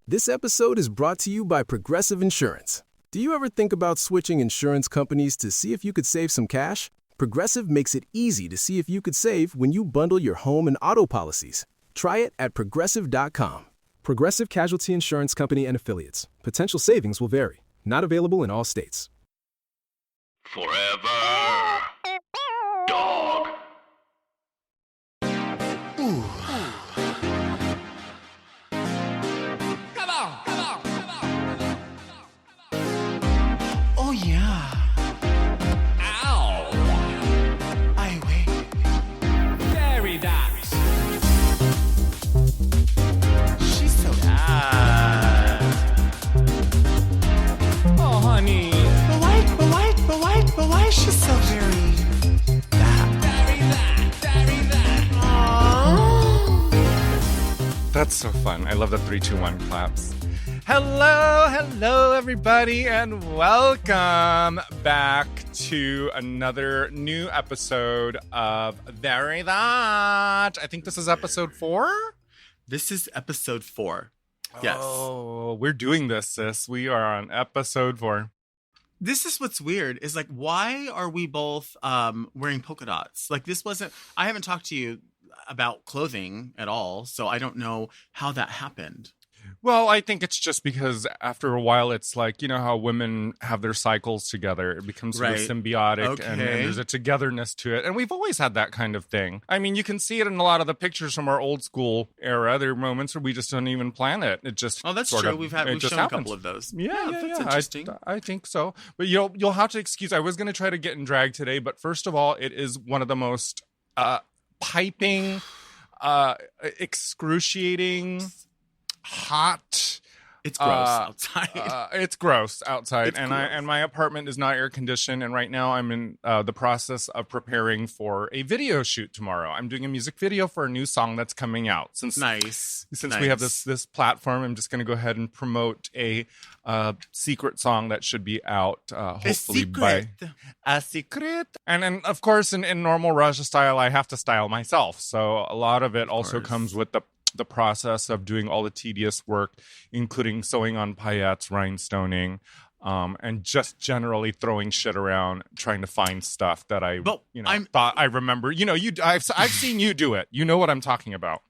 This episode is brought to you by Progressive Insurance. Do you ever think about switching insurance companies to see if you could save some cash? Progressive makes it easy to see if you could save when you bundle your home and auto policies. Try it at Progressive.com. Progressive Casualty Insurance Company and Affiliates. Potential savings will vary. Not available in all states. Forever. Dog. Ooh. Come on, come on, come on. Oh yeah. Ow. Ay, wait. Very nice. She's so Oh, honey. But why is she so very that? Oh. That's so fun. I love the 3, 2, 1 claps. Hello, everybody, and welcome back to another new episode of Very That. I think this is episode 4? This is episode 4. Yes. Oh, we're doing this, sis. We are on episode 4. This is what's weird is like, why are we both wearing polka dots? Like I haven't talked to you about clothing at all, so I don't know how that happened. Well, I think it's just because after a while, it's like, you know how women have their cycles together. It becomes sort of symbiotic and there's a togetherness to it. And we've always had that kind of thing. I mean, you can see it in a lot of the pictures from our old school era. There are moments where we just don't even plan it. It just that's true. We've shown happens. A couple of those. Yeah, that's interesting. I think so. But you'll have to excuse. I was going to try to get in drag today, but first of all, it is one of the most piping, excruciating, hot. It's gross outside. It's gross outside, It's gross. And my apartment is not air conditioned. And right now, I'm in the process of preparing for a video shoot tomorrow. I'm doing a music video for a new song that's coming out. Since we have this platform, I'm just going to go ahead and promote a secret song that should be out. Hopefully by a secret. And then, of course, in normal Raja style, I have to style myself. So a lot of it also comes with the process of doing all the tedious work, including sewing on paillettes, rhinestoning, and just generally throwing shit around, trying to find stuff that I thought I remember. You know, I've seen you do it. You know what I'm talking about.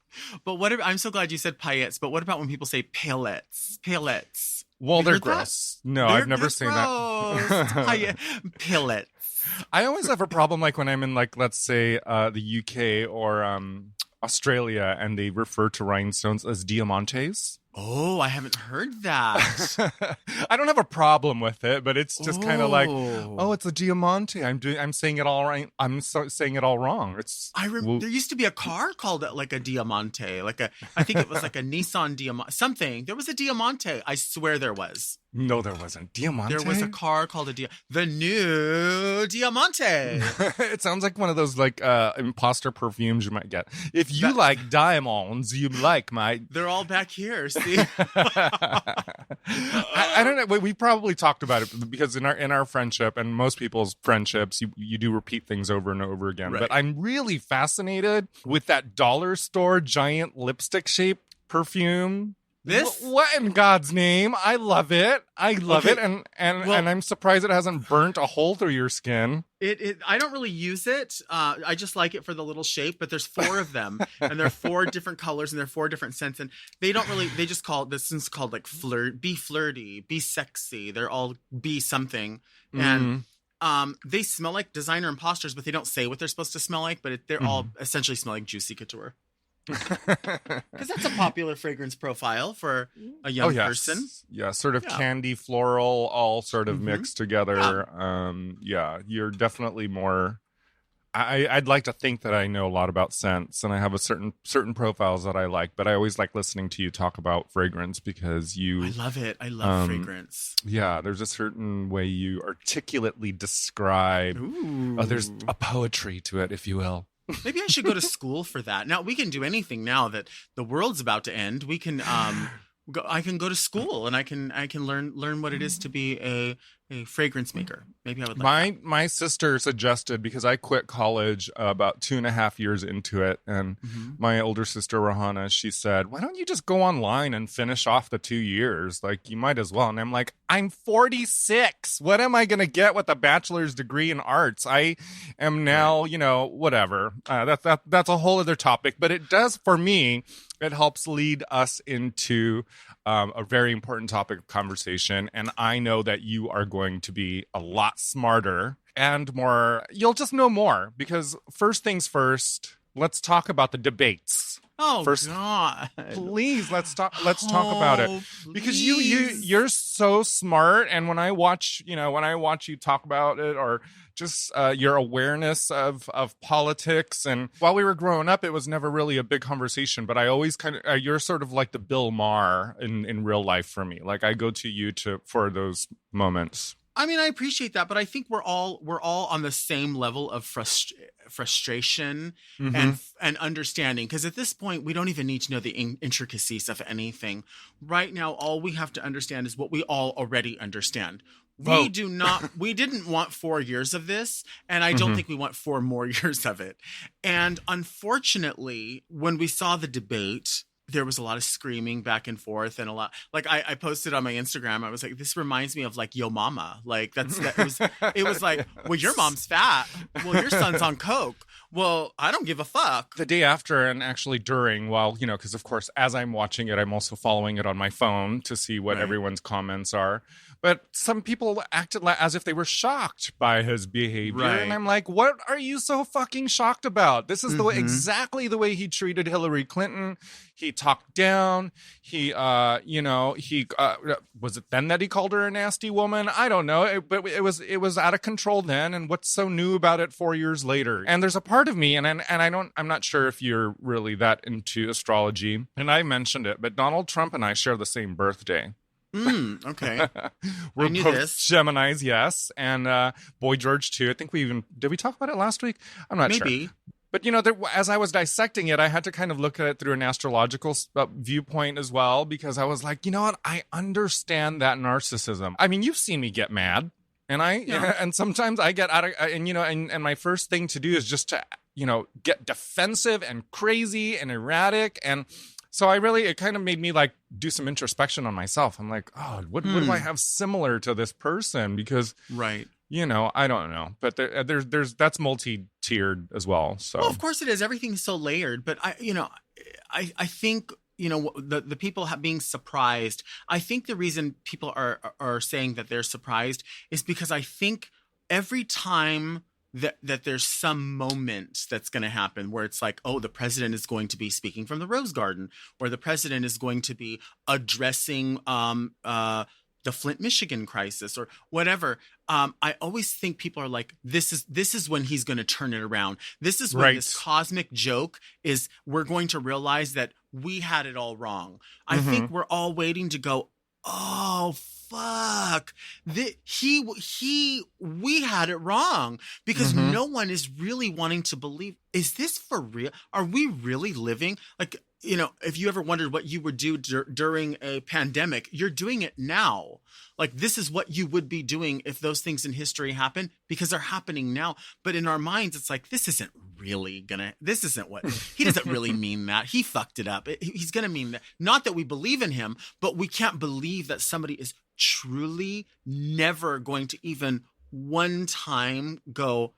But I'm so glad you said paillettes. But what about when people say palettes? Paillettes. Well, they're gross. No, I've never seen that. Palettes. I always have a problem, like when I'm in, like, let's say the UK or Australia, and they refer to rhinestones as diamantes. Oh, I haven't heard that. I don't have a problem with it, but it's just kind of like, oh, it's a diamante. I'm saying it all right. Saying it all wrong. There used to be a car called like a diamante, I think it was like a Nissan Diamante, something. There was a diamante. I swear there was. No, there wasn't. Diamante? There was a car called the new Diamante. It sounds like one of those like imposter perfumes you might get. If you like diamonds, you like my... They're all back here, see? I don't know. We probably talked about it because in our friendship and most people's friendships, you do repeat things over and over again. Right. But I'm really fascinated with that dollar store giant lipstick shaped perfume. This? What in God's name? I love it. I love it. And I'm surprised it hasn't burnt a hole through your skin. I don't really use it. I just like it for the little shape, but there's 4 of them and they're 4 different colors and they're 4 different scents. And they just call this one's called like be flirty, be sexy. They're all be something. And they smell like designer imposters, but they don't say what they're supposed to smell like, but they're all essentially smell like Juicy Couture. Because that's a popular fragrance profile for a young person. Yeah, sort of candy, floral, all sort of mixed together. You're definitely more... I'd like to think that I know a lot about scents, and I have a certain profiles that I like, but I always like listening to you talk about fragrance because I love it. I love fragrance. Yeah, there's a certain way you articulately describe... there's a poetry to it, if you will. Maybe I should go to school for that. Now, we can do anything now that the world's about to end. We can I can go to school and I can learn what it is to be a fragrance maker. Maybe I would like my sister suggested, because I quit college about 2.5 years into it, and my older sister Rahana, she said, why don't you just go online and finish off the 2 years? Like, you might as well. And I'm like, I'm 46. What am I going to get with a bachelor's degree in arts? I am now, whatever. That's a whole other topic, but it does, for me, it helps lead us into a very important topic of conversation. And I know that you are going to be a lot smarter and more, you'll just know more, because first things first, let's talk about the debates. Oh, first, God. Please, let's talk about it. Because you're so smart, and when I watch you talk about it, or just your awareness of politics, and while we were growing up, it was never really a big conversation, but I always kind of you're sort of like the Bill Maher in real life for me. Like, I go to you for those moments. I mean, I appreciate that, but I think we're all on the same level of frustration and understanding. Because at this point, we don't even need to know the intricacies of anything. Right now, all we have to understand is what we all already understand. We didn't want 4 years of this, and I don't think we want 4 more years of it. And unfortunately, when we saw the debate, there was a lot of screaming back and forth, and a lot, like, I posted on my Instagram, I was like, this reminds me of like Yo Mama. Like, it was like, well, your mom's fat. Well, your son's on coke. Well, I don't give a fuck. The day after, and actually during, because of course, as I'm watching it, I'm also following it on my phone to see what everyone's comments are. But some people acted as if they were shocked by his behavior. Right. And I'm like, what are you so fucking shocked about? This is exactly the way he treated Hillary Clinton. He talked down. He was it then that he called her a nasty woman? I don't know. But it was out of control then. And what's so new about it 4 years later? And there's a part of me, I'm not sure if you're really that into astrology. And I mentioned it, but Donald Trump and I share the same birthday. Okay. We're I knew both this. Geminis, yes. And Boy George, too. I think did we talk about it last week? I'm not sure. Maybe. But, as I was dissecting it, I had to kind of look at it through an astrological viewpoint as well, because I was like, you know what? I understand that narcissism. I mean, you've seen me get mad, and and sometimes I get out of, and my first thing to do is just to, get defensive and crazy and erratic. And so it kind of made me like do some introspection on myself. I'm like, oh, what do I have similar to this person? Because, I don't know. But there's that's multi-tiered as well. So, well, of course it is. Everything's so layered. But I think, the people being surprised. I think the reason people are saying that they're surprised is because I think every time that there's some moment that's going to happen where it's like, oh, the president is going to be speaking from the Rose Garden, or the president is going to be addressing the Flint, Michigan crisis, or whatever. I always think people are like, this is when he's going to turn it around. This is when this cosmic joke is, we're going to realize that we had it all wrong. I think we're all waiting to go, oh, fuck, we had it wrong, because no one is really wanting to believe, is this for real? Are we really living? Like, if you ever wondered what you would do during a pandemic, you're doing it now. Like, this is what you would be doing if those things in history happen, because they're happening now. But in our minds, it's like, this isn't what, he doesn't really mean that. He fucked it up. He's going to mean that. Not that we believe in him, but we can't believe that somebody is truly never going to even one time go,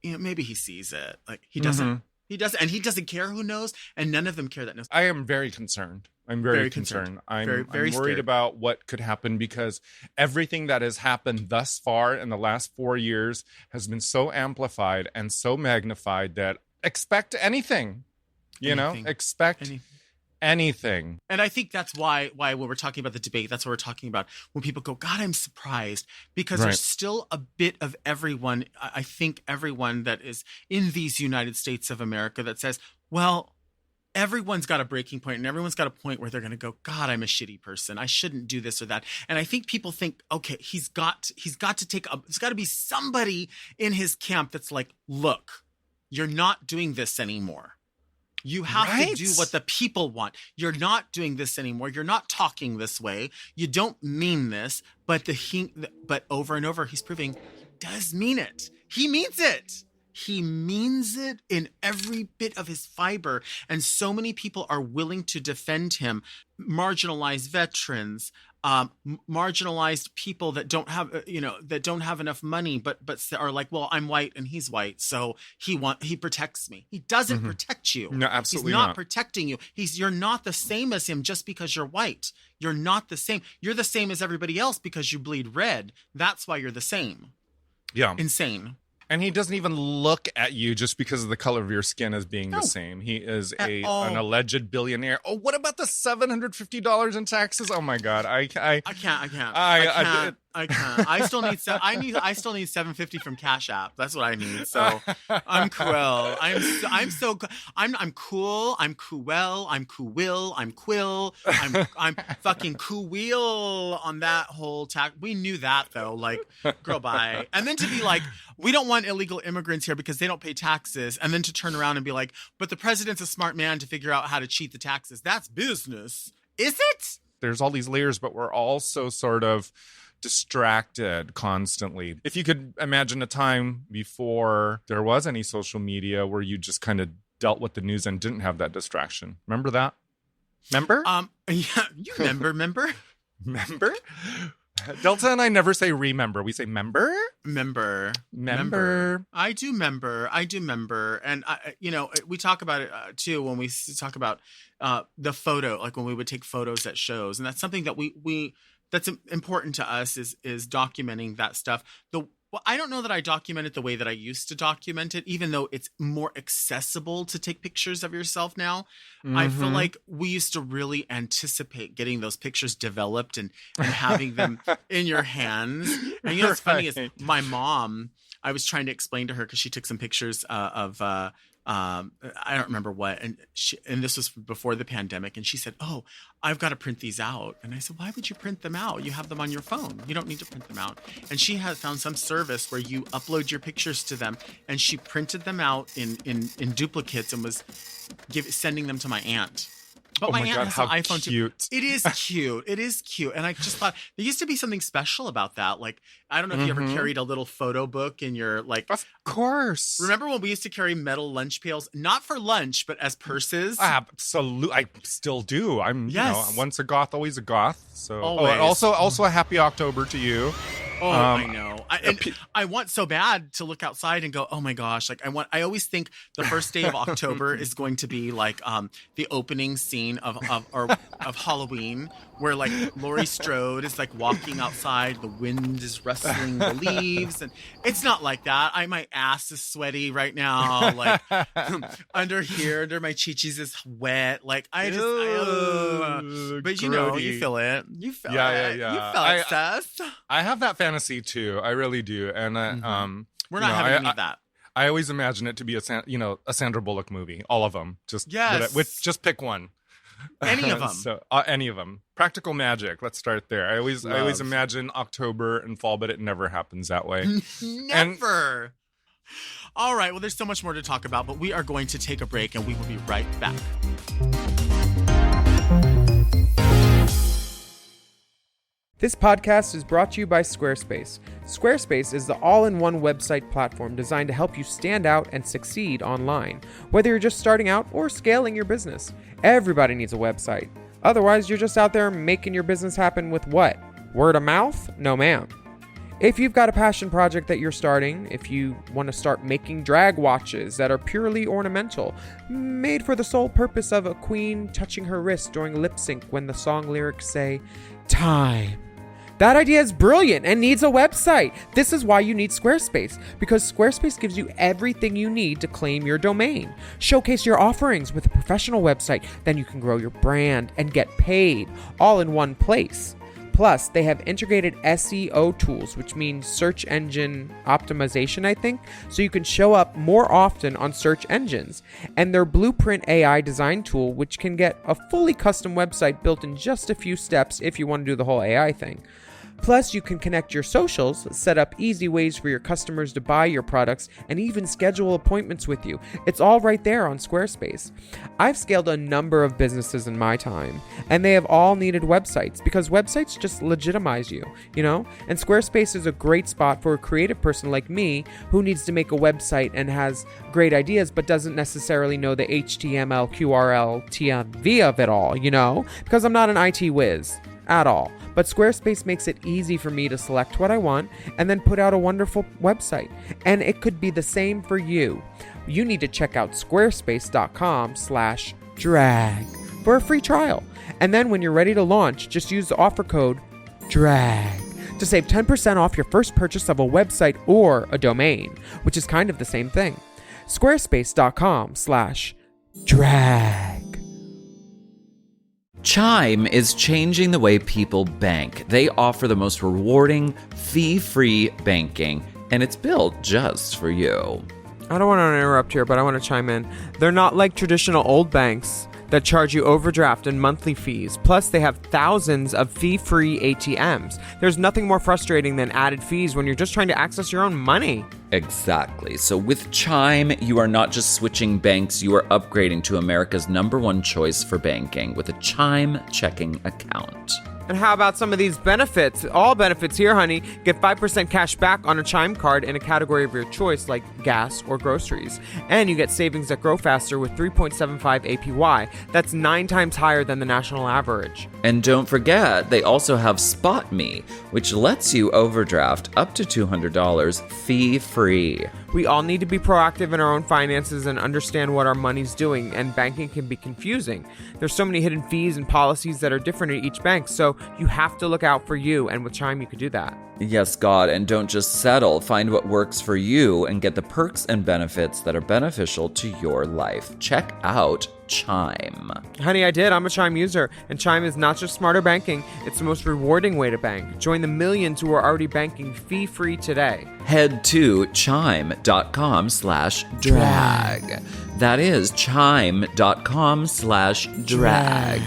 maybe he sees it. Like, he doesn't. He doesn't, and he doesn't care who knows, and none of them care that knows. I am very concerned. I'm very concerned. I'm worried about what could happen, because everything that has happened thus far in the last 4 years has been so amplified and so magnified that expect anything. Expect anything. And I think that's why when we're talking about the debate, that's what we're talking about. When people go, God, I'm surprised, because there's still a bit of everyone, I think everyone that is in these United States of America that says, well, everyone's got a breaking point, and everyone's got a point where they're going to go, God, I'm a shitty person. I shouldn't do this or that. And I think people think, okay, there's got to be somebody in his camp that's like, look, you're not doing this anymore. You have to do what the people want. You're not doing this anymore. You're not talking this way. You don't mean this. But but over and over, he's proving he does mean it. He means it. He means it in every bit of his fiber. And so many people are willing to defend him. Marginalized veterans, marginalized people that don't have, that don't have enough money, but are like, well, I'm white and he's white, so he protects me. He doesn't protect you. No, absolutely he's not not protecting you. You're not the same as him just because you're white. You're not the same. You're the same as everybody else because you bleed red. That's why you're the same. Yeah. Insane. And he doesn't even look at you just because of the color of your skin as being the same. He is an alleged billionaire. Oh, what about the $750 in taxes? Oh my God, I can't. I still need $750 from Cash App. That's what I need. So I'm cruel. I'm cool. I'm Cruel. I'm Cool. I'm Quill. I'm fucking cool on that whole tax. We knew that though. Like, girl, bye. And then to be like, we don't want illegal immigrants here because they don't pay taxes. And then to turn around and be like, but the president's a smart man to figure out how to cheat the taxes. That's business. Is it? There's all these layers, but we're also sort of distracted constantly. If you could imagine a time before there was any social media where you just kind of dealt with the news and didn't have that distraction. Remember that? Remember? Yeah, you remember? Remember? Delta and I never say remember. We say member. Member. I do member. And we talk about it too when we talk about the photo, like when we would take photos at shows, and that's something that we that's important to us is documenting that stuff. I don't know that I document it the way that I used to document it, even though it's more accessible to take pictures of yourself now. I feel like we used to really anticipate getting those pictures developed and having them in your hands. And what's funny is my mom, I was trying to explain to her because she took some pictures of I don't remember what, and this was before the pandemic, and she said, "Oh, I've got to print these out." And I said, "Why would you print them out? You have them on your phone. You don't need to print them out." And she had found some service where you upload your pictures to them, and she printed them out in duplicates and was sending them to my aunt. But my aunt has an iPhone too. It is cute. It is cute. And I just thought there used to be something special about that. Like, I don't know if you ever carried a little photo book in your, like. Of course. Remember when we used to carry metal lunch pails, not for lunch, but as purses? Absolutely. I still do. I'm, once a goth, always a goth. So, always. Also a happy October to you. Oh, I know. I want so bad to look outside and go, oh my gosh. Like I always think the first day of October is going to be like the opening scene of Halloween, where like Laurie Strode is like walking outside, the wind is rustling the leaves, and it's not like that. My ass is sweaty right now, like under my chichis is wet. Like but grody. You feel it. You feel it. Yeah. You feel it, Seth. I have that fantasy too. I really do, and we're not having any of that. I always imagine it to be a Sandra Bullock movie. All of them. Just just pick one. Any of them. So any of them. Practical magic. Let's start there. I always imagine October and fall, but it never happens that way. Never. All right. Well, there's so much more to talk about, but we are going to take a break, and we will be right back. This podcast is brought to you by Squarespace. Squarespace is the all-in-one website platform designed to help you stand out and succeed online. Whether you're just starting out or scaling your business, everybody needs a website. Otherwise, you're just out there making your business happen with what? Word of mouth? No, ma'am. If you've got a passion project that you're starting, if you want to start making drag watches that are purely ornamental, made for the sole purpose of a queen touching her wrist during lip sync when the song lyrics say, "Time." That idea is brilliant and needs a website. This is why you need Squarespace, because Squarespace gives you everything you need to claim your domain. Showcase your offerings with a professional website, then you can grow your brand and get paid all in one place. Plus, they have integrated SEO tools, which means search engine optimization, I think, so you can show up more often on search engines. And their Blueprint AI design tool, which can get a fully custom website built in just a few steps if you want to do the whole AI thing. Plus, you can connect your socials, set up easy ways for your customers to buy your products, and even schedule appointments with you. It's all right there on Squarespace. I've scaled a number of businesses in my time, and they have all needed websites because websites just legitimize you, you know? And Squarespace is a great spot for a creative person like me who needs to make a website and has great ideas but doesn't necessarily know the HTML, QRL, TMV of it all, you know? Because I'm not an IT whiz at all. But Squarespace makes it easy for me to select what I want and then put out a wonderful website. And it could be the same for you. You need to check out squarespace.com/drag for a free trial. And then when you're ready to launch, just use the offer code DRAG to save 10% off your first purchase of a website or a domain, which is kind of the same thing. Squarespace.com/drag. Chime is changing the way people bank. They offer the most rewarding, fee-free banking, and it's built just for you. I don't want to interrupt here, but I want to chime in. They're not like traditional old banks that charge you overdraft and monthly fees. Plus, they have thousands of fee-free ATMs. There's nothing more frustrating than added fees when you're just trying to access your own money. Exactly. So with Chime, you are not just switching banks, you are upgrading to America's #1 choice for banking with a Chime checking account. And how about some of these benefits? All benefits here, honey. Get 5% cash back on a Chime card in a category of your choice, like gas or groceries. And you get savings that grow faster with 3.75 APY. That's 9 times higher than the national average. And don't forget, they also have Spot Me, which lets you overdraft up to $200 fee-free. We all need to be proactive in our own finances and understand what our money's doing, and banking can be confusing. There's so many hidden fees and policies that are different at each bank, so you have to look out for you, and with Chime you could do that. Yes, God, and don't just settle. Find what works for you and get the perks and benefits that are beneficial to your life. Check out Chime. Honey, I did. I'm a Chime user, and Chime is not just smarter banking, it's the most rewarding way to bank. Join the millions who are already banking fee-free today. Head to chime.com/drag. That is chime.com/drag.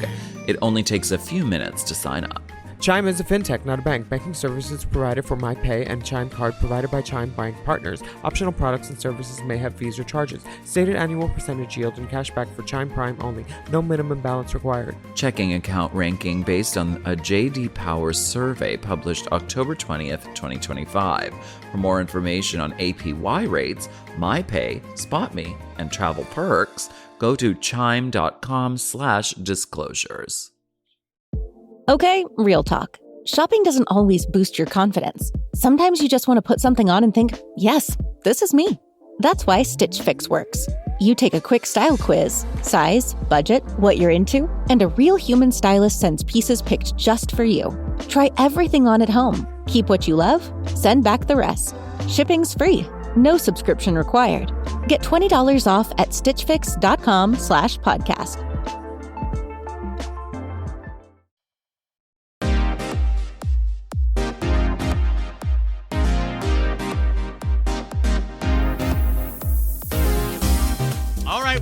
It only takes a few minutes to sign up. Chime is a fintech, not a bank. Banking services provided for MyPay and Chime Card provided by Chime Bank Partners. Optional products and services may have fees or charges. Stated annual percentage yield and cashback for Chime Prime only. No minimum balance required. Checking account ranking based on a J.D. Power survey published October 20th, 2025. For more information on APY rates, MyPay, SpotMe, and travel perks, go to chime.com/disclosures. Okay, real talk. Shopping doesn't always boost your confidence. Sometimes you just want to put something on and think, yes, this is me. That's why Stitch Fix works. You take a quick style quiz, size, budget, what you're into, and a real human stylist sends pieces picked just for you. Try everything on at home. Keep what you love, send back the rest. Shipping's free. No subscription required. Get $20 off at stitchfix.com/podcast.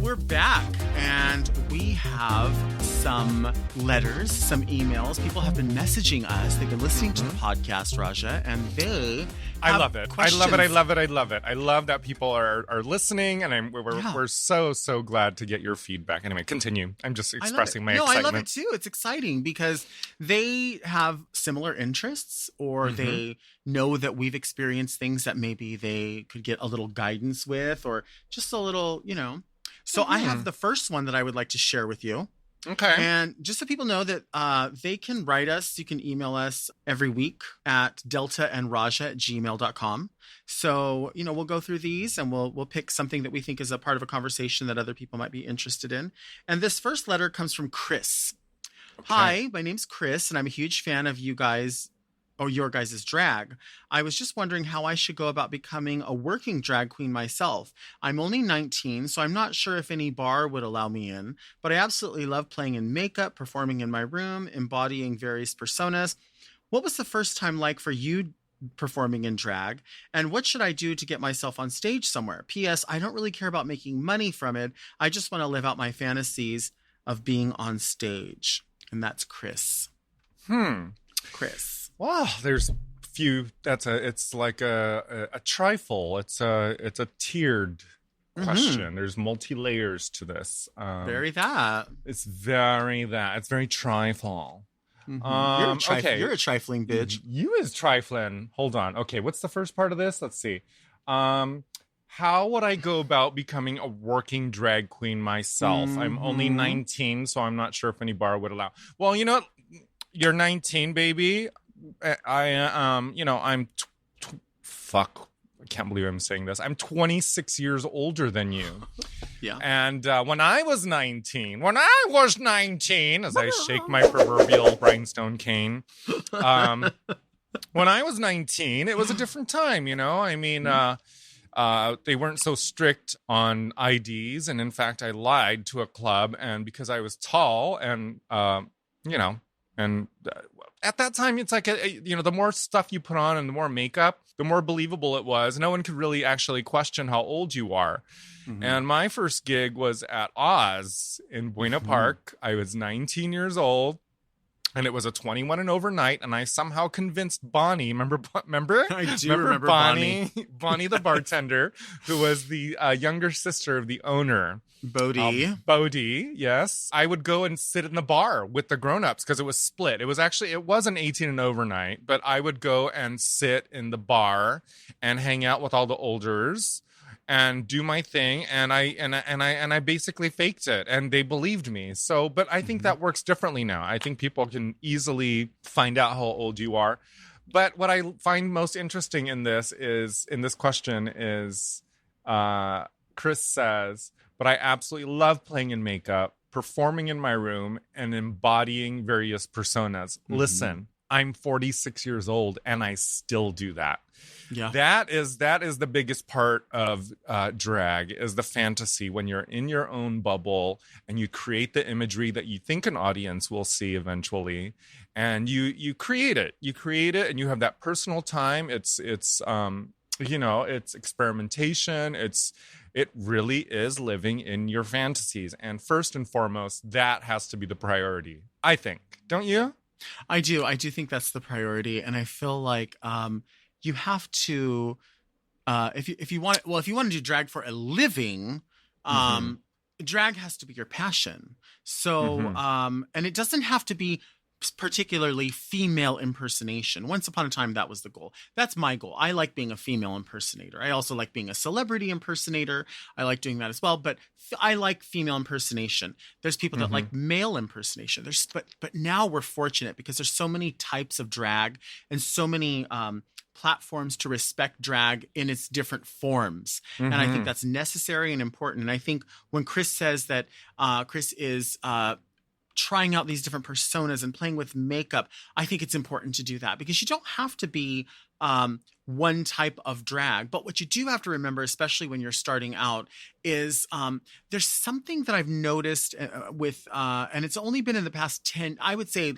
We're back, and we have some letters, some emails. People have been messaging us. They've been listening to the podcast, Raja, and they I love it. questions. I love it. I love that people are listening, and we're so glad to get your feedback. Anyway, continue. I'm just expressing my excitement. I love it too. It's exciting because they have similar interests, or they know that we've experienced things that maybe they could get a little guidance with, or just a little, So I have the first one that I would like to share with you. Okay. And just so people know that they can write us, you can email us every week at deltaandraja@gmail.com. So, we'll go through these and we'll pick something that we think is a part of a conversation that other people might be interested in. And this first letter comes from Chris. Okay. Hi, my name's Chris, and I'm a huge fan of you guys, or your guys' drag. I was just wondering how I should go about becoming a working drag queen myself. I'm only 19, so I'm not sure if any bar would allow me in, but I absolutely love playing in makeup, performing in my room, embodying various personas. What was the first time like for you performing in drag? And what should I do to get myself on stage somewhere? P.S. I don't really care about making money from it. I just want to live out my fantasies of being on stage. And that's Chris. Chris. Wow, there's few. It's like a trifle. It's a tiered question. There's multi layers to this. Very that. It's very that. It's very trifle. Okay. You're a trifling bitch. You is trifling. Hold on. Okay, what's the first part of this? Let's see. How would I go about becoming a working drag queen myself? I'm only 19, so I'm not sure if any bar would allow. Well, you know what? You're 19, baby. I'm fuck. I can't believe I'm saying this. I'm 26 years older than you. Yeah. And when I was 19, as I shake my proverbial rhinestone cane, when I was 19, it was a different time, you know? I mean, they weren't so strict on IDs. And in fact, I lied to a club. And because I was tall and, at that time, it's like, the more stuff you put on and the more makeup, the more believable it was. No one could really actually question how old you are. And my first gig was at Oz in Buena Park. I was 19 years old. And it was a 21 and over night, and I somehow convinced Bonnie. Remember? I do remember Bonnie. Bonnie, the bartender, who was the younger sister of the owner. Bodie. Yes. I would go and sit in the bar with the grown-ups because it was split. It was an 18 and over night, but I would go and sit in the bar and hang out with all the olders and do my thing, and I basically faked it, and they believed me. So, but I think that works differently now. I think people can easily find out how old you are. But what I find most interesting in this question is, Chris says, but I absolutely love playing in makeup, performing in my room, and embodying various personas. Listen, I'm 46 years old, and I still do that. Yeah, that is the biggest part of drag, is the fantasy when you're in your own bubble and you create the imagery that you think an audience will see eventually, and you create it and you have that personal time. It's experimentation. It really is living in your fantasies, and first and foremost, that has to be the priority, I think. Don't you? I do think that's the priority, and I feel like you have to, if you want to do drag for a living, drag has to be your passion. So, and it doesn't have to be particularly female impersonation. Once upon a time, that was the goal. That's my goal. I like being a female impersonator. I also like being a celebrity impersonator. I like doing that as well. But I like female impersonation. There's people that like male impersonation. But now we're fortunate because there's so many types of drag and so many platforms to respect drag in its different forms. And I think that's necessary and important. And I think when Chris says that Chris is trying out these different personas and playing with makeup, I think it's important to do that because you don't have to be one type of drag. But what you do have to remember, especially when you're starting out, is there's something that I've noticed with, and it's only been in the past 10, I would say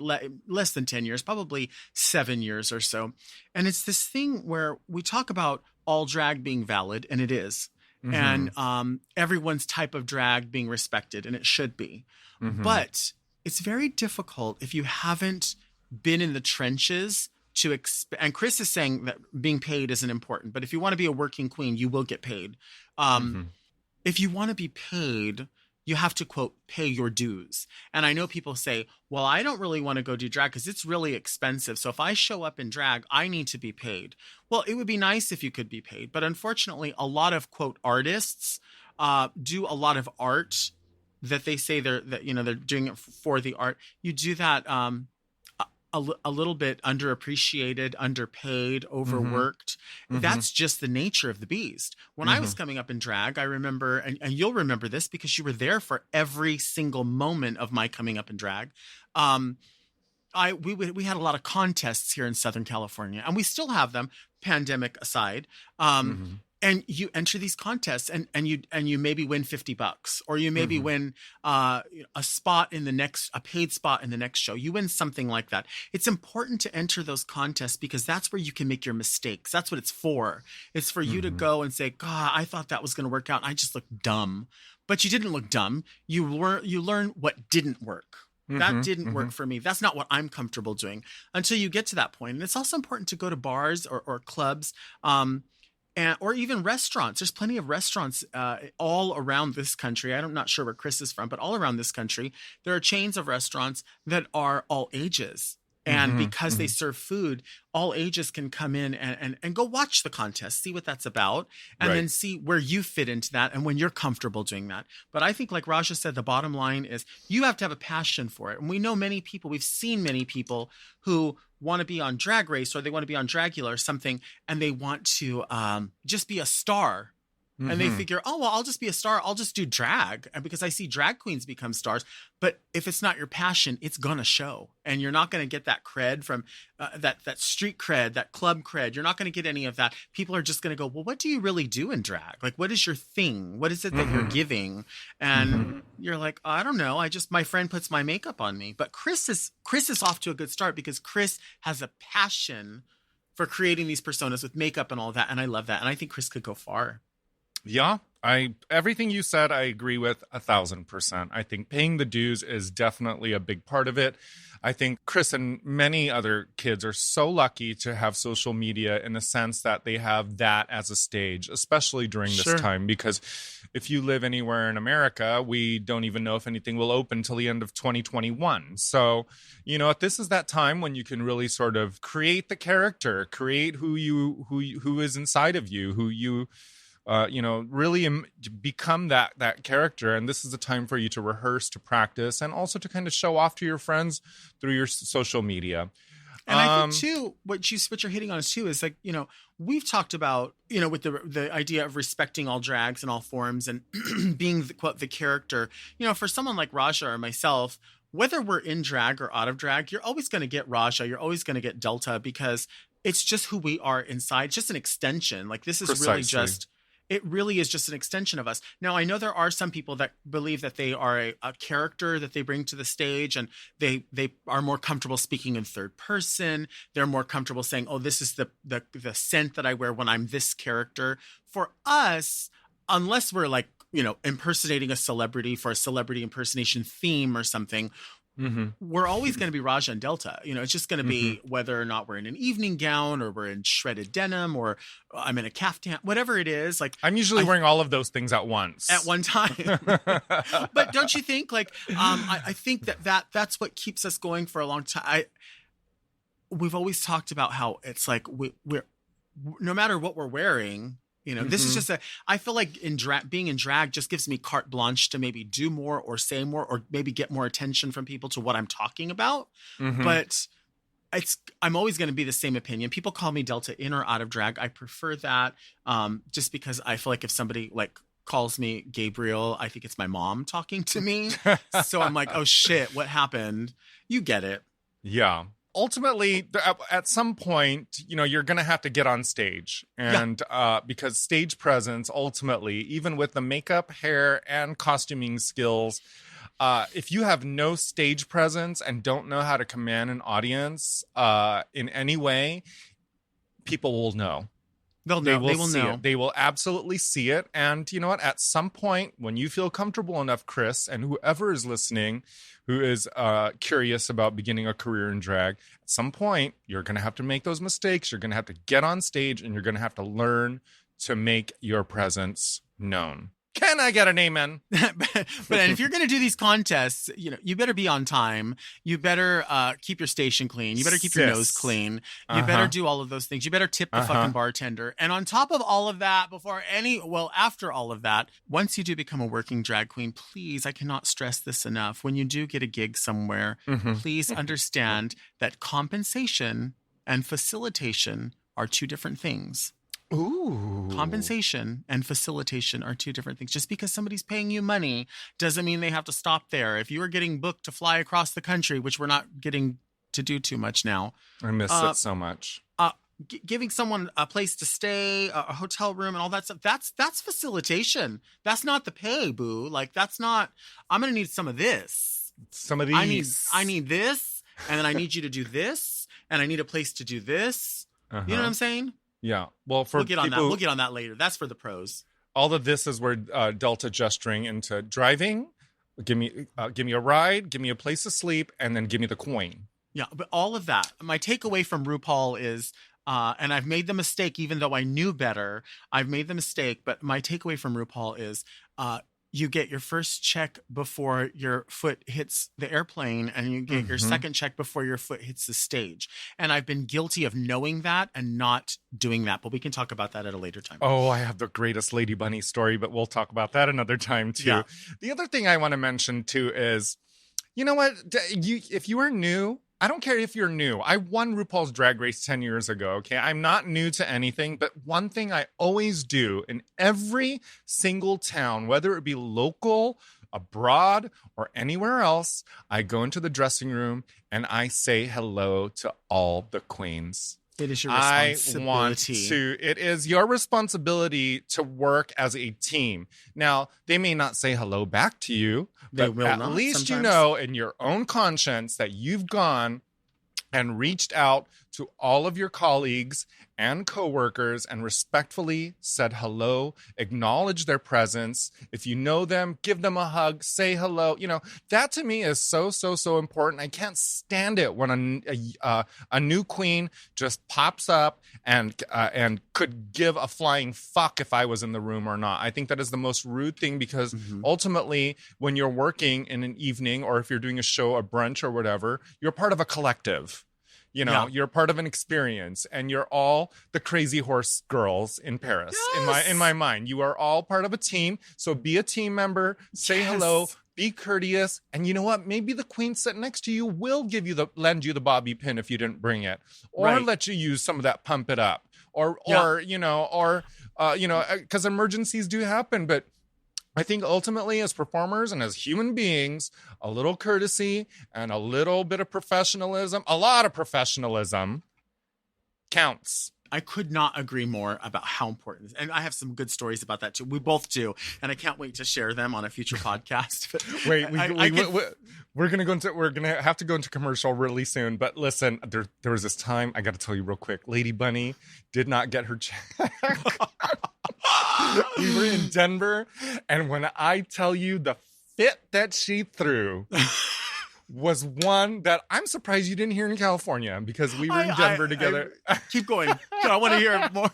less than 10 years, probably 7 years or so. And it's this thing where we talk about all drag being valid, and it is. And everyone's type of drag being respected, and it should be. But it's very difficult if you haven't been in the trenches to and Chris is saying that being paid isn't important, but if you want to be a working queen, you will get paid. If you want to be paid, you have to, quote, pay your dues. And I know people say, well, I don't really want to go do drag because it's really expensive. So if I show up in drag, I need to be paid. Well, it would be nice if you could be paid. But unfortunately, a lot of, quote, artists do a lot of art that they say they're doing it for the art. You do that a little bit underappreciated, underpaid, overworked. That's just the nature of the beast. When I was coming up in drag, I remember, and you'll remember this because you were there for every single moment of my coming up in drag. We had a lot of contests here in Southern California, and we still have them, pandemic aside. And you enter these contests and you maybe win $50, or you maybe win a paid spot in the next show. You win something like that. It's important to enter those contests because that's where you can make your mistakes. That's what it's for. It's for you to go and say, God, I thought that was going to work out. I just looked dumb. But you didn't look dumb. You learn what didn't work. That didn't work for me. That's not what I'm comfortable doing until you get to that point. And it's also important to go to bars or clubs, or even restaurants. There's plenty of restaurants all around this country. I'm not sure where Chris is from, but all around this country, there are chains of restaurants that are all ages. And because they serve food, all ages can come in and go watch the contest, see what that's about, and then see where you fit into that and when you're comfortable doing that. But I think, like Raja said, the bottom line is you have to have a passion for it. And we know many people, we've seen many people who want to be on Drag Race or they want to be on Dragula or something, and they want to just be a star. And they figure, oh, well, I'll just be a star. I'll just do drag. And because I see drag queens become stars. But if it's not your passion, it's going to show. And you're not going to get that cred from that street cred, that club cred. You're not going to get any of that. People are just going to go, well, what do you really do in drag? Like, what is your thing? What is it that you're giving? And you're like, I don't know. My friend puts my makeup on me. But Chris is off to a good start because Chris has a passion for creating these personas with makeup and all that. And I love that. And I think Chris could go far. Yeah, everything you said, I agree with 1,000%. I think paying the dues is definitely a big part of it. I think Chris and many other kids are so lucky to have social media in the sense that they have that as a stage, especially during this time, because if you live anywhere in America, we don't even know if anything will open till the end of 2021. So, this is that time when you can really sort of create the character, create who is inside of you, who you really become that character. And this is a time for you to rehearse, to practice, and also to kind of show off to your friends through your social media. And I think too, what you're hitting on is too, is like, we've talked about, with the idea of respecting all drags and all forms and being the character, for someone like Raja or myself, whether we're in drag or out of drag, you're always going to get Raja. You're always going to get Delta because it's just who we are inside, just an extension. Like this is it really is just an extension of us. Now, I know there are some people that believe that they are a character that they bring to the stage and they are more comfortable speaking in third person. They're more comfortable saying, oh, this is the scent that I wear when I'm this character. For us, unless we're like, impersonating a celebrity for a celebrity impersonation theme or something, we're always going to be Raja and Delta. It's just going to be whether or not we're in an evening gown or we're in shredded denim or I'm in a caftan, whatever it is. Like I'm usually wearing all of those things at once. At one time. But don't you think I think that's what keeps us going for a long time. We've always talked about how it's like we're no matter what we're wearing, this is just I feel like being in drag just gives me carte blanche to maybe do more or say more or maybe get more attention from people to what I'm talking about. But I'm always going to be the same opinion. People call me Delta in or out of drag. I prefer that just because I feel like if somebody calls me Gabriel, I think it's my mom talking to me. So I'm like, oh shit, what happened? You get it. Yeah. Ultimately, at some point, you're going to have to get on stage. And because stage presence, ultimately, even with the makeup, hair, and costuming skills, if you have no stage presence and don't know how to command an audience in any way, people will know. They will know. They will absolutely see it. And you know what? At some point, when you feel comfortable enough, Chris, and whoever is listening, who is curious about beginning a career in drag, at some point, you're going to have to make those mistakes. You're going to have to get on stage and you're going to have to learn to make your presence known. Can I get an amen? But if you're going to do these contests, you better be on time. You better keep your station clean. You better keep your nose clean. You better do all of those things. You better tip the fucking bartender. And on top of all of that, after all of that, once you do become a working drag queen, please, I cannot stress this enough. When you do get a gig somewhere, please understand that compensation and facilitation are two different things. Ooh. Compensation and facilitation are two different things. Just because somebody's paying you money doesn't mean they have to stop there. If you are getting booked to fly across the country, which we're not getting to do too much now. I miss it so much. Giving someone a place to stay, a hotel room and all that stuff, that's facilitation. That's not the pay, boo. Like that's not, I'm going to need some of this. Some of these. I need this, and then I need you to do this, and I need a place to do this. You know what I'm saying? Yeah. Well, we'll get on that. We'll get on that later. That's for the pros. All of this is where Delta gesturing into driving, give me a ride, give me a place to sleep, and then give me the coin. Yeah, but all of that. My takeaway from RuPaul is, and I've made the mistake, even though I knew better, I've made the mistake, but my takeaway from RuPaul is, you get your first check before your foot hits the airplane, and you get your second check before your foot hits the stage. And I've been guilty of knowing that and not doing that, but we can talk about that at a later time. Oh, I have the greatest Lady Bunny story, but we'll talk about that another time too. Yeah. The other thing I want to mention too is, you know what? If you are new, I don't care if you're new. I won RuPaul's Drag Race 10 years ago, okay? I'm not new to anything, but one thing I always do in every single town, whether it be local, abroad, or anywhere else, I go into the dressing room and I say hello to all the queens. It is your responsibility. It is your responsibility to work as a team. Now, they may not say hello back to you, but at least you know in your own conscience that you've gone and reached out to all of your colleagues and coworkers and respectfully said hello, acknowledge their presence. If you know them, give them a hug, say hello. You know, that to me is so important. I can't stand it when a new queen just pops up and could give a flying fuck if I was in the room or not. I think that is the most rude thing because ultimately when you're working in an evening or if you're doing a show, a brunch or whatever, you're part of a collective. You know, you're part of an experience and you're all the crazy horse girls in Paris. Yes. In my mind, you are all part of a team. So be a team member, say hello, be courteous. And you know what? Maybe the queen sitting next to you will lend you the bobby pin if you didn't bring it, or let you use some of that pump it up or because emergencies do happen. But I think ultimately as performers and as human beings, a little courtesy and a little bit of professionalism, a lot of professionalism counts. I could not agree more about how important it is. And I have some good stories about that too. We both do. And I can't wait to share them on a future podcast. We're going to have to go into commercial really soon. But listen, there was this time, I got to tell you real quick, Lady Bunny did not get her check. We were in Denver, and when I tell you the fit that she threw was one that I'm surprised you didn't hear in California because we were in Denver together. Keep going. I want to hear more.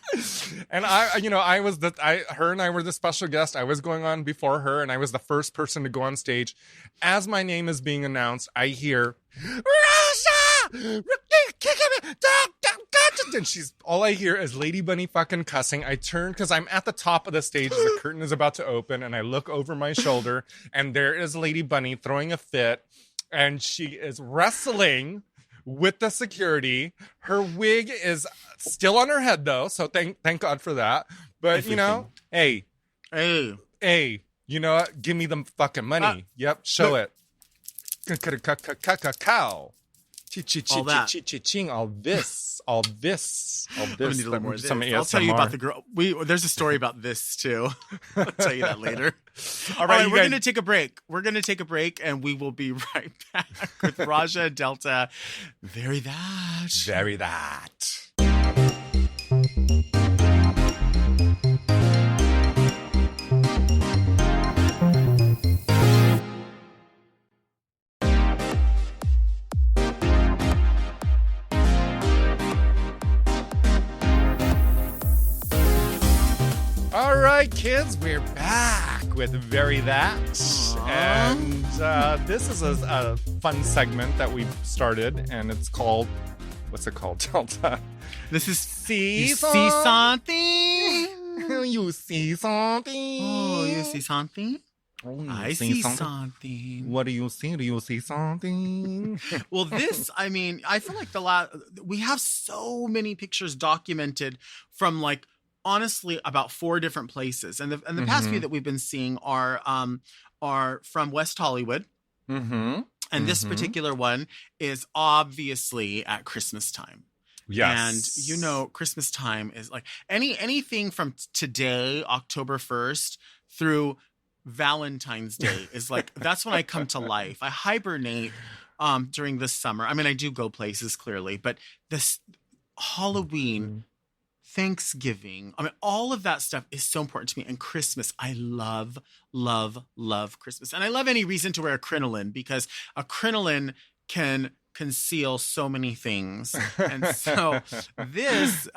And her and I were the special guest. I was going on before her, and I was the first person to go on stage. As my name is being announced, I hear, Russia! And all I hear is Lady Bunny fucking cussing. I turn because I'm at the top of the stage as the curtain is about to open, and I look over my shoulder, and there is Lady Bunny throwing a fit, and she is wrestling with the security. Her wig is still on her head though, so thank God for that. But you know, hey, you know what? Give me the fucking money. Yep, show it. Cow. All this. I'll tell you about the girl. There's a story about this too. I'll tell you that later. All right, we're going to take a break. And we will be right back with Raja and Delta. Very that. All right, kids, we're back with Very That. Aww. And this is a fun segment that we've started, and it's called, what's it called, Delta? This is See something? You see something? Oh, you see something? I see something. What do you see? Do you see something? Well, I feel like we have so many pictures documented from honestly about 4 different places, and the past few that we've been seeing are from West Hollywood, and this particular one is obviously at Christmas time. Yes, and Christmas time is like anything from today, October 1st, through Valentine's Day is that's when I come to life. I hibernate during the summer. I mean, I do go places clearly, but this Halloween Thanksgiving. I mean, all of that stuff is so important to me. And Christmas, I love, love, love Christmas. And I love any reason to wear a crinoline because a crinoline can conceal so many things. And so this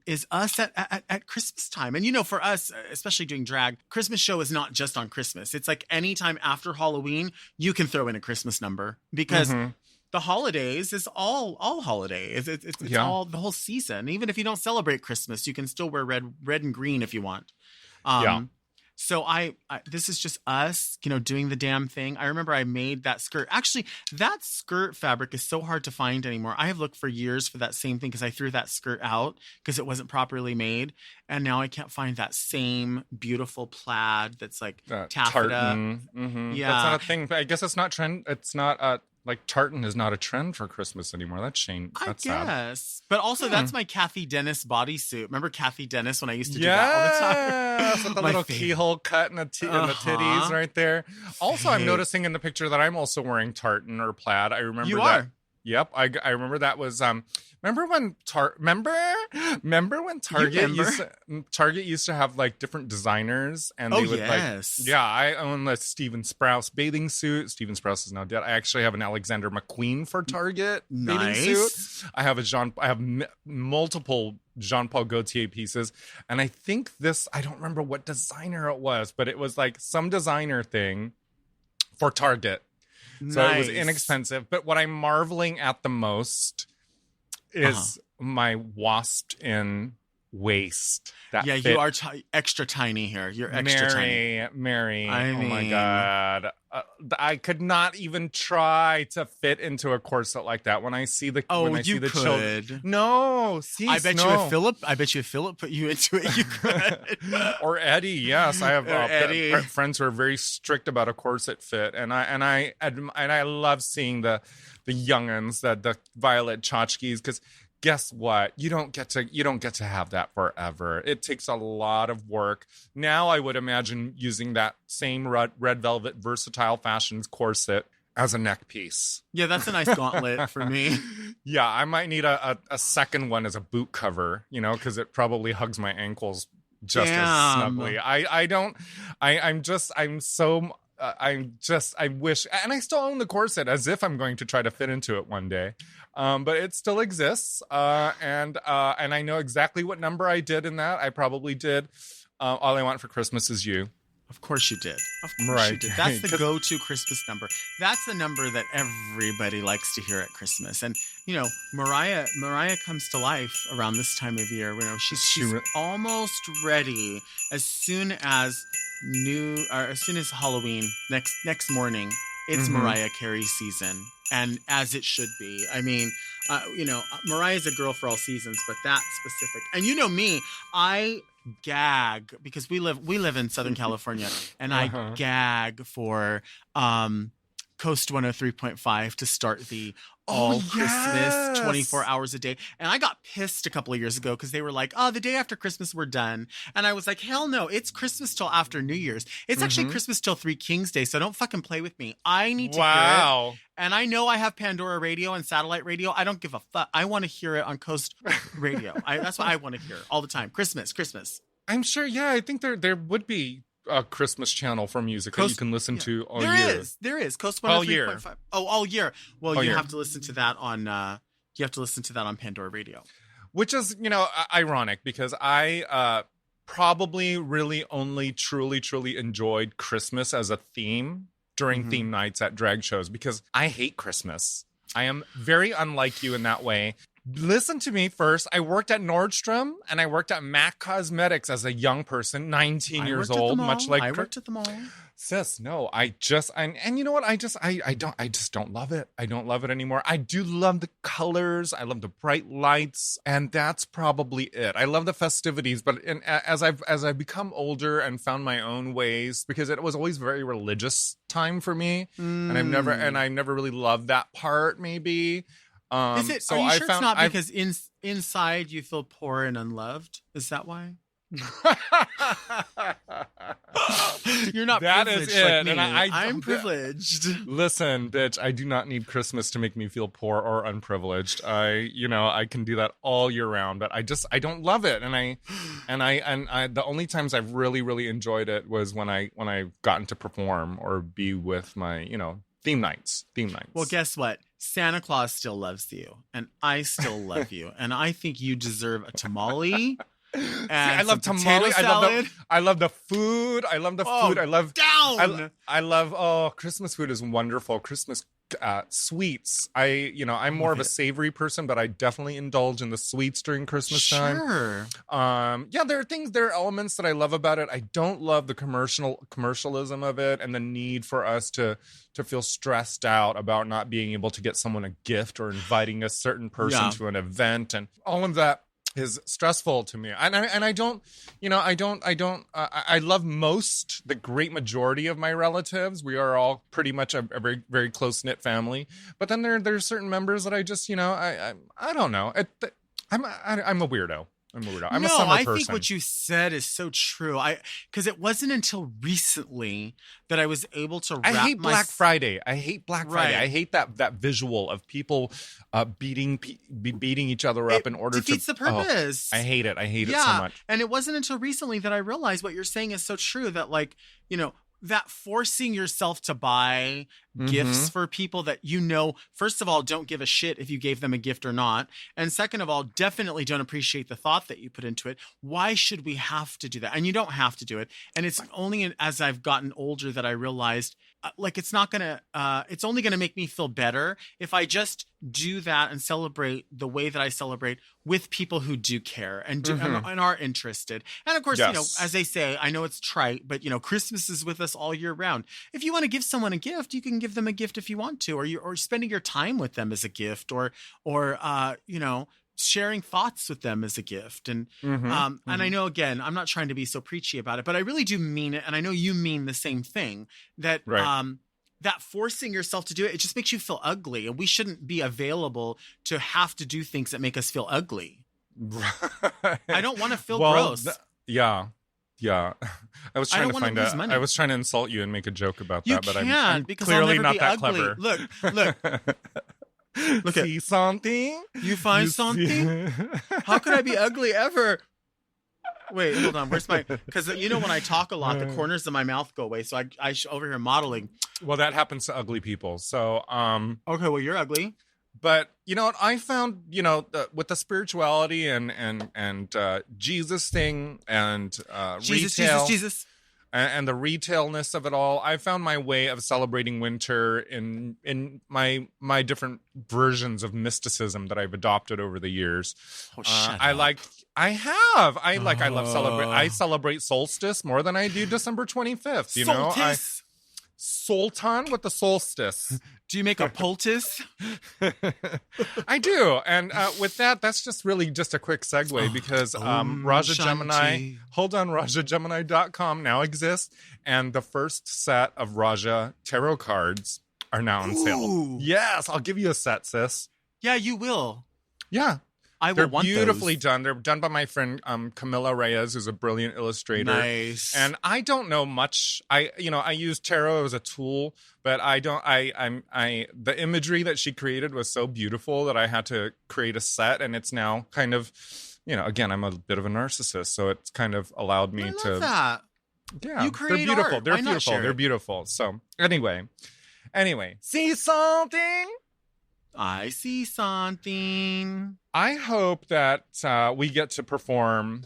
is us at Christmas time. And, you know, for us, especially doing drag, Christmas show is not just on Christmas. It's like anytime after Halloween, you can throw in a Christmas number because the holidays is all holidays. It's all the whole season. Even if you don't celebrate Christmas, you can still wear red and green if you want. So I this is just us, you know, doing the damn thing. I remember I made that skirt. Actually, that skirt fabric is so hard to find anymore. I have looked for years for that same thing because I threw that skirt out because it wasn't properly made. And now I can't find that same beautiful plaid that's like taffeta. Tartan. Yeah. That's not a thing. I guess it's not trend. It's not like tartan is not a trend for Christmas anymore. That's shame. That's I guess. sad. But also that's my Kathy Dennis bodysuit. Remember Kathy Dennis when I used to do that all the time? With the little keyhole cut in the titties right there. Also, I'm noticing in the picture that I'm also wearing tartan or plaid. I remember you that. are. Yep, I remember that was remember when Target used to have like different designers and they would I own the Steven Sprouse bathing suit. Steven Sprouse is now dead. I actually have an Alexander McQueen for Target bathing suit. I have multiple Jean-Paul Gaultier pieces, and I think I don't remember what designer it was, but it was like some designer thing for Target. So it was inexpensive. But what I'm marveling at the most is my wasped in waist. You are extra tiny here. You're extra tiny. Mary. My God. I could not even try to fit into a corset like that when I see the children. No, I bet you if Philip put you into it, you could. Or Eddie, yes. I have friends who are very strict about a corset fit, and I love seeing the youngins, the Violet Chachkis, because guess what? You don't get to have that forever. It takes a lot of work. Now I would imagine using that same red velvet versatile fashions corset as a neck piece. Yeah, that's a nice gauntlet for me. Yeah, I might need a second one as a boot cover, you know, because it probably hugs my ankles just as snugly. I wish, and I still own the corset as if I'm going to try to fit into it one day. But it still exists. And I know exactly what number I did in that. I probably did. All I Want for Christmas Is You. Of course you did. Of course you did. That's the go-to Christmas number. That's the number that everybody likes to hear at Christmas. And, you know, Mariah comes to life around this time of year. You know, she's almost ready as soon as Halloween next morning. It's Mariah Carey season, and as it should be. I mean, you know, Mariah's a girl for all seasons, but that specific. And you know me, I gag because we live in Southern California, and I gag for Coast 103.5 to start the Christmas 24 hours a day. And I got pissed a couple of years ago because they were like, the day after Christmas we're done. And I was like, hell no, it's Christmas till after New Year's. It's actually Christmas till 3 Kings Day, so don't fucking play with me. I need to hear it. And I know I have Pandora Radio and satellite radio. I don't give a fuck. I want to hear it on Coast Radio. That's what I want to hear all the time. Christmas. I'm sure, I think there would be a Christmas channel for music that you can listen to all year. There is. Coast 103.5. All year. All year. Well, you have to listen to that on Pandora Radio. Which is, you know, ironic because I probably really only truly enjoyed Christmas as a theme during theme nights at drag shows because I hate Christmas. I am very unlike you in that way. Listen to me first. I worked at Nordstrom and I worked at MAC Cosmetics as a young person, 19 years old, much like I worked at the mall. Sis, no, and you know what? I just don't love it. I don't love it anymore. I do love the colors. I love the bright lights, and that's probably it. I love the festivities, but as I've become older and found my own ways, because it was always very religious time for me, and I never really loved that part. Maybe. Is it? So are you sure it's not because inside you feel poor and unloved? Is that why? You're not That privileged is it. like me. And I'm privileged. Listen, bitch, I do not need Christmas to make me feel poor or unprivileged. I can do that all year round, but I don't love it. And the only times I've really, really enjoyed it was when I've gotten to perform or be with my, theme nights. Well, guess what? Santa Claus still loves you, and I still love you, and I think you deserve a tamale. And I love some tamale. potato salad. I love the food. I love the food. I love down. I love Christmas food is wonderful. Christmas sweets. I'm more of a savory person, but I definitely indulge in the sweets during Christmas time. Sure. There are elements that I love about it. I don't love the commercialism of it and the need for us to feel stressed out about not being able to get someone a gift or inviting a certain person to an event, and all of that is stressful to me. And I don't, I love the great majority of my relatives. We are all pretty much a very, very close-knit family. But then there's certain members that I just, I don't know. I'm a weirdo. I'm a summer person. I think what you said is so true. Because it wasn't until recently that I was able to I hate Black Friday. I hate Black Friday. Right. I hate that visual of people beating each other up in order to defeats the purpose. I hate it. I hate it so much. And it wasn't until recently that I realized what you're saying is so true, that that forcing yourself to buy gifts for people that first of all, don't give a shit if you gave them a gift or not. And second of all, definitely don't appreciate the thought that you put into it. Why should we have to do that? And you don't have to do it. And it's only as I've gotten older that I realized it's only going to make me feel better if I just do that and celebrate the way that I celebrate with people who do care and and are interested. And of course, as they say, I know it's trite, but Christmas is with us all year round. If you want to give someone a gift, you can give them a gift if you want to, or spending your time with them as a gift, or sharing thoughts with them as a gift. And and I know, again, I'm not trying to be so preachy about it, but I really do mean it. And I know you mean the same thing, that that forcing yourself to do it just makes you feel ugly. And we shouldn't be available to have to do things that make us feel ugly. I don't want to feel gross. Yeah. I was trying I was trying to insult you and make a joke about that, but I'm clearly not that clever. Look see at something? You find something? How could I be ugly ever? Wait, hold on. Where's my? Because when I talk a lot, the corners of my mouth go away. So I over here modeling. Well, that happens to ugly people. So okay, well, you're ugly. But you know what I found? With the spirituality and Jesus thing and Jesus. And the retailness of it all, I found my way of celebrating winter in my different versions of mysticism that I've adopted over the years. Oh, shut up. I love celebrate. I celebrate solstice more than I do December 25th. Sultan with the solstice. Do you make a poultice? I do. And with that's just really just a quick segue because Raja Gemini, RajaGemini.com now exists. And the first set of Raja tarot cards are now on sale. Yes, I'll give you a set, sis. Yeah, you will. Yeah. They're beautifully done. They're done by my friend Camila Reyes, who's a brilliant illustrator. Nice. And I don't know much. I use tarot as a tool, but the imagery that she created was so beautiful that I had to create a set, and it's now kind of, again, I'm a bit of a narcissist, so it's kind of allowed me to love that. Yeah, you create they're beautiful. Art. They're Why beautiful. They're beautiful. So anyway, see something. I see something. I hope that we get to perform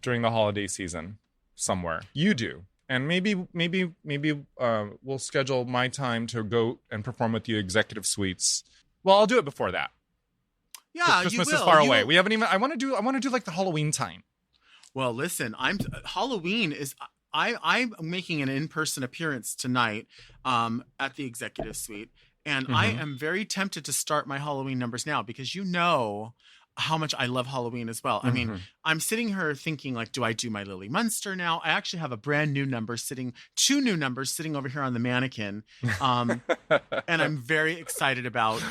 during the holiday season somewhere. You do. And maybe we'll schedule my time to go and perform with you Executive Suites. Well, I'll do it before that. Yeah, Christmas is far away. We haven't even I want to do like the Halloween time. Well, listen, Halloween is I'm making an in-person appearance tonight at the Executive Suite. And I am very tempted to start my Halloween numbers now because how much I love Halloween as well. I mean, I'm sitting here thinking, like, do I do my Lily Munster now? I actually have a brand new two new numbers sitting over here on the mannequin. And I'm very excited about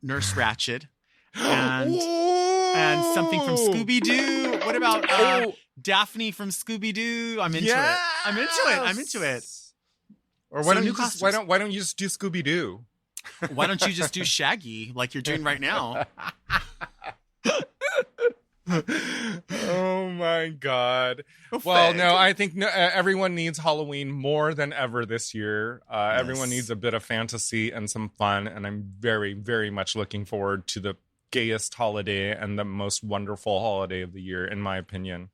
Nurse Ratched and something from Scooby-Doo. What about Daphne from Scooby-Doo? I'm into it. I'm into it. Or why don't you just do Scooby-Doo? Why don't you just do Shaggy like you're doing right now? Oh my God. Well, no, I think everyone needs Halloween more than ever this year. Everyone needs a bit of fantasy and some fun. And I'm very, very much looking forward to the gayest holiday and the most wonderful holiday of the year, in my opinion.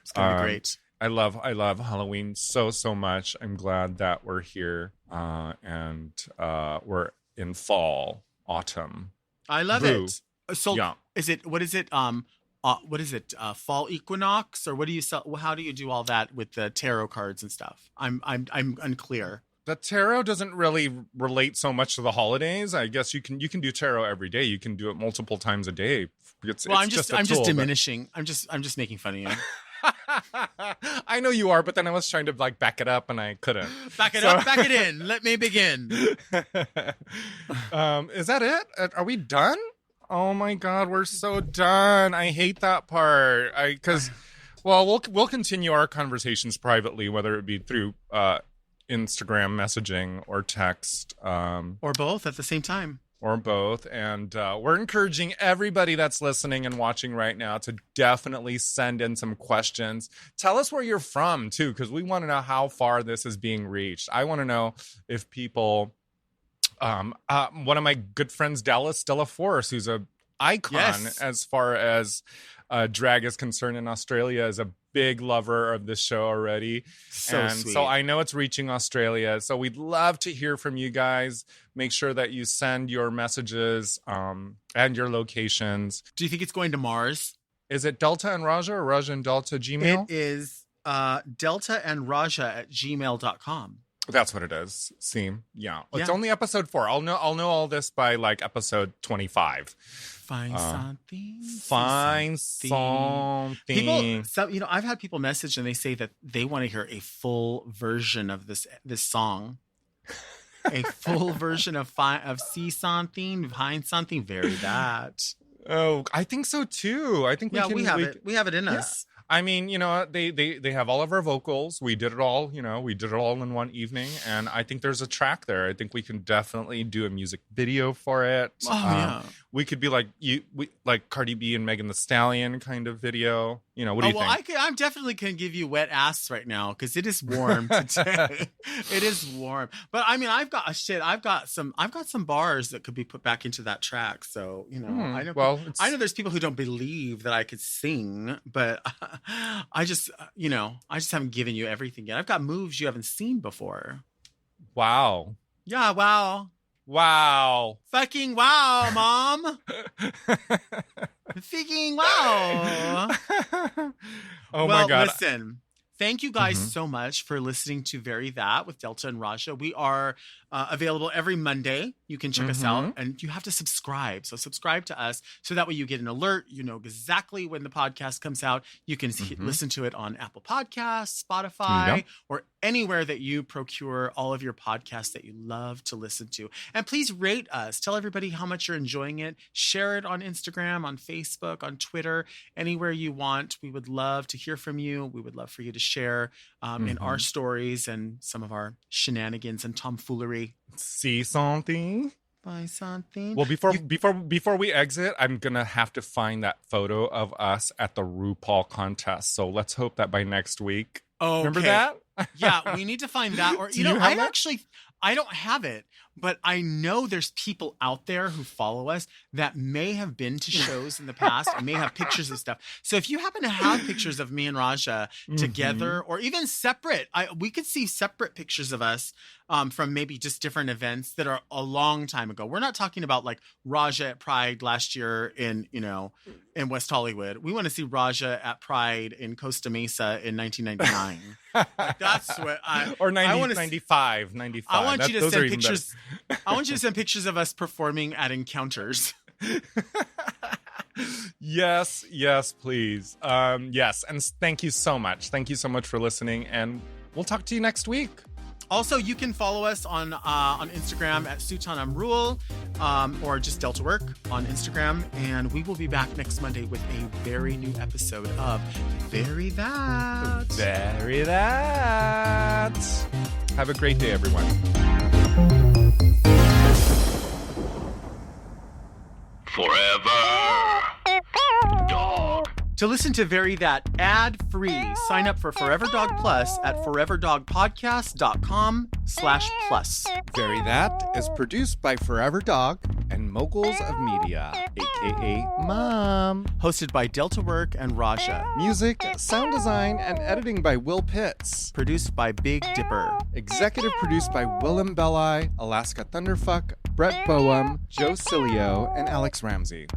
It's going to be great. I love Halloween so much. I'm glad that we're here and we're in fall, autumn. I love it. So what is it? Fall equinox, or what do you sell? How do you do all that with the tarot cards and stuff? I'm unclear. The tarot doesn't really relate so much to the holidays. I guess you can do tarot every day. You can do it multiple times a day. I'm just diminishing. I'm just making fun of you. I know you are, but then I was trying to back it up and I couldn't. Back it in. Let me begin. Is that it? Are we done? Oh my God, we're so done. I hate that part. We'll continue our conversations privately, whether it be through Instagram messaging or text. Or both at the same time. Or both. And we're encouraging everybody that's listening and watching right now to definitely send in some questions. Tell us where you're from, too, because we want to know how far this is being reached. I want to know if people... one of my good friends, Stella Force, who's a icon as far as drag is concerned in Australia, is a big lover of this show already. So sweet. So I know it's reaching Australia. So we'd love to hear from you guys. Make sure that you send your messages and your locations. Do you think it's going to Mars? Is it Delta and Raja or Raja and Delta Gmail? It is Delta and Raja at gmail.com. That's what it is. See, it's only episode 4. I'll know all this by episode 25. Find something. People, I've had people message and they say that they want to hear a full version of this song, a full version of see something, find something, very that. Oh, I think so too. I think we have it. We have it in us. I mean, they have all of our vocals. We did it all, we did it all in one evening. And I think there's a track there. I think we can definitely do a music video for it. Oh, yeah. We could be like Cardi B and Megan Thee Stallion kind of video. What do you think? I definitely can give you wet ass right now because it is warm today. It is warm. But I mean, I've got some bars that could be put back into that track. So, I know there's people who don't believe that I could sing, but I just haven't given you everything yet. I've got moves you haven't seen before. Wow. Yeah, wow. Wow. Fucking wow, Mom. Fucking wow. Oh my God. Listen. Thank you guys so much for listening to Very That with Delta and Raja. We are available every Monday. You can check us out, and you have to subscribe. So subscribe to us so that way you get an alert. You know exactly when the podcast comes out. You can listen to it on Apple Podcasts, Spotify, or anywhere that you procure all of your podcasts that you love to listen to. And please rate us. Tell everybody how much you're enjoying it. Share it on Instagram, on Facebook, on Twitter, anywhere you want. We would love to hear from you. We would love for you to share in our stories and some of our shenanigans and tomfoolery. See something? Buy something. Well, before we exit, I'm gonna have to find that photo of us at the RuPaul contest. So let's hope that by next week. Oh, remember that? Yeah, we need to find that. Or I don't have it, but I know there's people out there who follow us that may have been to shows in the past and may have pictures of stuff. So if you happen to have pictures of me and Raja together, or even separate, we could see separate pictures of us from maybe just different events that are a long time ago. We're not talking about like Raja at Pride last year in West Hollywood. We want to see Raja at Pride in Costa Mesa in 1999. That's what or 95. I want you to send pictures. I want you to send pictures of us performing at encounters. Yes, please. Yes, and thank you so much. Thank you so much for listening, and we'll talk to you next week. Also, you can follow us on Instagram at Sutanamrule, or just Delta Work on Instagram. And we will be back next Monday with a very new episode of Very That. Very That. Have a great day, everyone. Forever Dog. To listen to Very That ad-free, sign up for Forever Dog Plus at foreverdogpodcast.com/plus. Very That is produced by Forever Dog and Moguls of Media, aka M.O.M. Hosted by Delta Work and Raja. Music, sound design, and editing by Will Pitts. Produced by Big Dipper. Executive produced by Willem Belli, Alaska Thunderfuck, Brett Boehm, Joe Cilio, and Alex Ramsey.